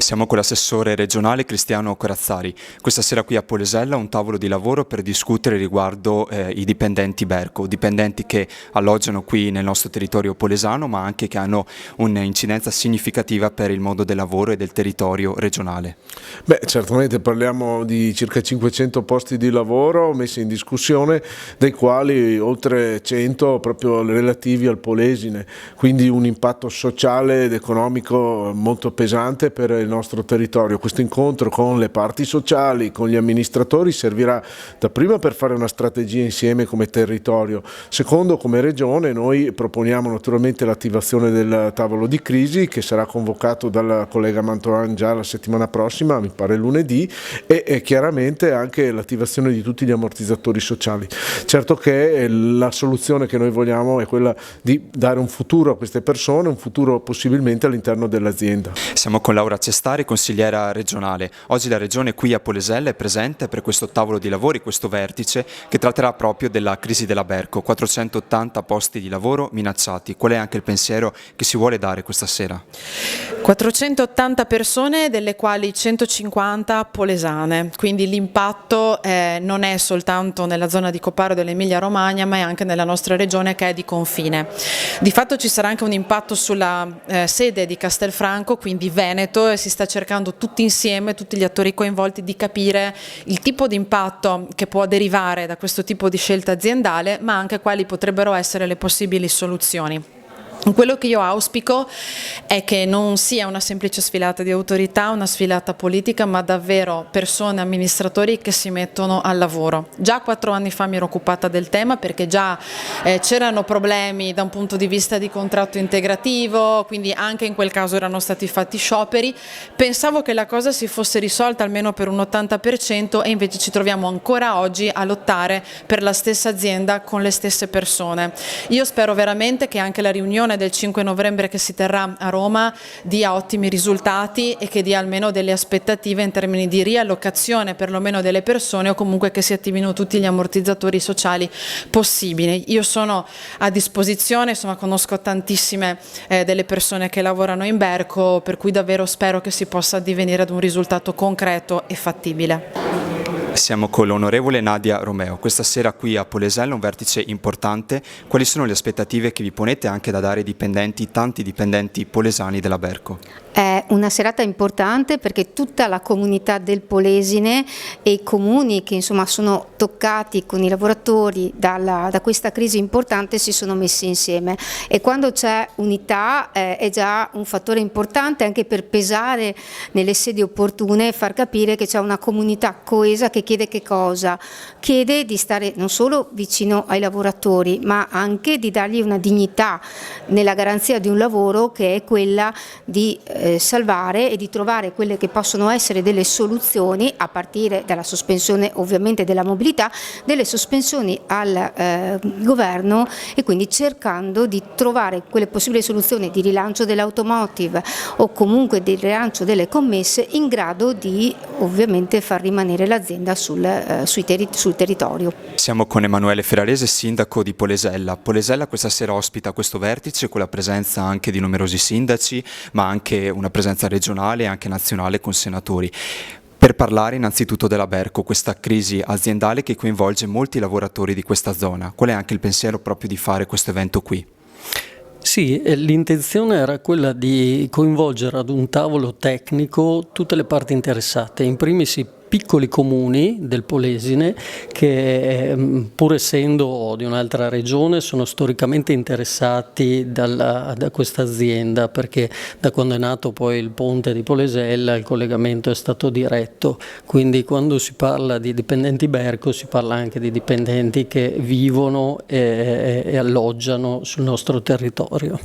Siamo con l'assessore regionale Cristiano Corazzari. Questa sera qui a Polesella un tavolo di lavoro per discutere riguardo i dipendenti Berco, dipendenti che alloggiano qui nel nostro territorio polesano, ma anche che hanno un'incidenza significativa per il mondo del lavoro e del territorio regionale. Beh, certamente parliamo di circa 500 posti di lavoro messi in discussione, dei quali oltre 100 proprio relativi al Polesine, quindi un impatto sociale ed economico molto pesante per il nostro territorio. Questo incontro con le parti sociali, con gli amministratori servirà dapprima per fare una strategia insieme come territorio, secondo come regione noi proponiamo naturalmente l'attivazione del tavolo di crisi che sarà convocato dal collega Mantoan già la settimana prossima, mi pare lunedì, e chiaramente anche l'attivazione di tutti gli ammortizzatori sociali. Certo che la soluzione che noi vogliamo è quella di dare un futuro a queste persone, un futuro possibilmente all'interno dell'azienda. Siamo con Laura Cestari, consigliera regionale. Oggi la regione qui a Polesella è presente per questo tavolo di lavori, questo vertice che tratterà proprio della crisi della Berco, 480 posti di lavoro minacciati. Qual è anche il pensiero che si vuole dare questa sera? 480 persone, delle quali 150 polesane, quindi l'impatto non è soltanto nella zona di Copparo dell'Emilia Romagna, ma è anche nella nostra regione che è di confine. Di fatto ci sarà anche un impatto sulla sede di Castelfranco, quindi Veneto, e si sta cercando tutti insieme, tutti gli attori coinvolti, di capire il tipo di impatto che può derivare da questo tipo di scelta aziendale, ma anche quali potrebbero essere le possibili soluzioni. Quello che io auspico è che non sia una semplice sfilata di autorità, una sfilata politica, ma davvero persone, amministratori che si mettono al lavoro. Già 4 anni fa mi ero occupata del tema perché già c'erano problemi da un punto di vista di contratto integrativo, quindi anche in quel caso erano stati fatti scioperi. Pensavo che la cosa si fosse risolta almeno per un 80% e invece ci troviamo ancora oggi a lottare per la stessa azienda con le stesse persone. Io spero veramente che anche la riunione del 5 novembre che si terrà a Roma dia ottimi risultati e che dia almeno delle aspettative in termini di riallocazione perlomeno delle persone, o comunque che si attivino tutti gli ammortizzatori sociali possibili. Io sono a disposizione, insomma conosco tantissime delle persone che lavorano in Berco, per cui davvero spero che si possa addivenire ad un risultato concreto e fattibile. Siamo con l'onorevole Nadia Romeo. Questa sera qui a Polesella un vertice importante. Quali sono le aspettative che vi ponete anche da dare ai dipendenti, tanti dipendenti polesani della Berco? È una serata importante perché tutta la comunità del Polesine e i comuni che insomma sono toccati con i lavoratori da questa crisi importante si sono messi insieme, e quando c'è unità è già un fattore importante anche per pesare nelle sedi opportune e far capire che c'è una comunità coesa che chiede che cosa? Chiede di stare non solo vicino ai lavoratori, ma anche di dargli una dignità nella garanzia di un lavoro che è quella di salvare e di trovare quelle che possono essere delle soluzioni, a partire dalla sospensione ovviamente della mobilità, delle sospensioni al governo, e quindi cercando di trovare quelle possibili soluzioni di rilancio dell'automotive o comunque di rilancio delle commesse in grado di ovviamente far rimanere l'azienda sul territorio. Siamo con Emanuele Ferrarese, sindaco di Polesella. Polesella questa sera ospita questo vertice con la presenza anche di numerosi sindaci, ma anche una presenza regionale e anche nazionale con senatori. Per parlare innanzitutto della Berco, questa crisi aziendale che coinvolge molti lavoratori di questa zona. Qual è anche il pensiero proprio di fare questo evento qui? Sì, l'intenzione era quella di coinvolgere ad un tavolo tecnico tutte le parti interessate, in primis i piccoli comuni del Polesine che pur essendo di un'altra regione sono storicamente interessati da questa azienda, perché da quando è nato poi il ponte di Polesella il collegamento è stato diretto, quindi quando si parla di dipendenti Berco si parla anche di dipendenti che vivono e alloggiano sul nostro territorio.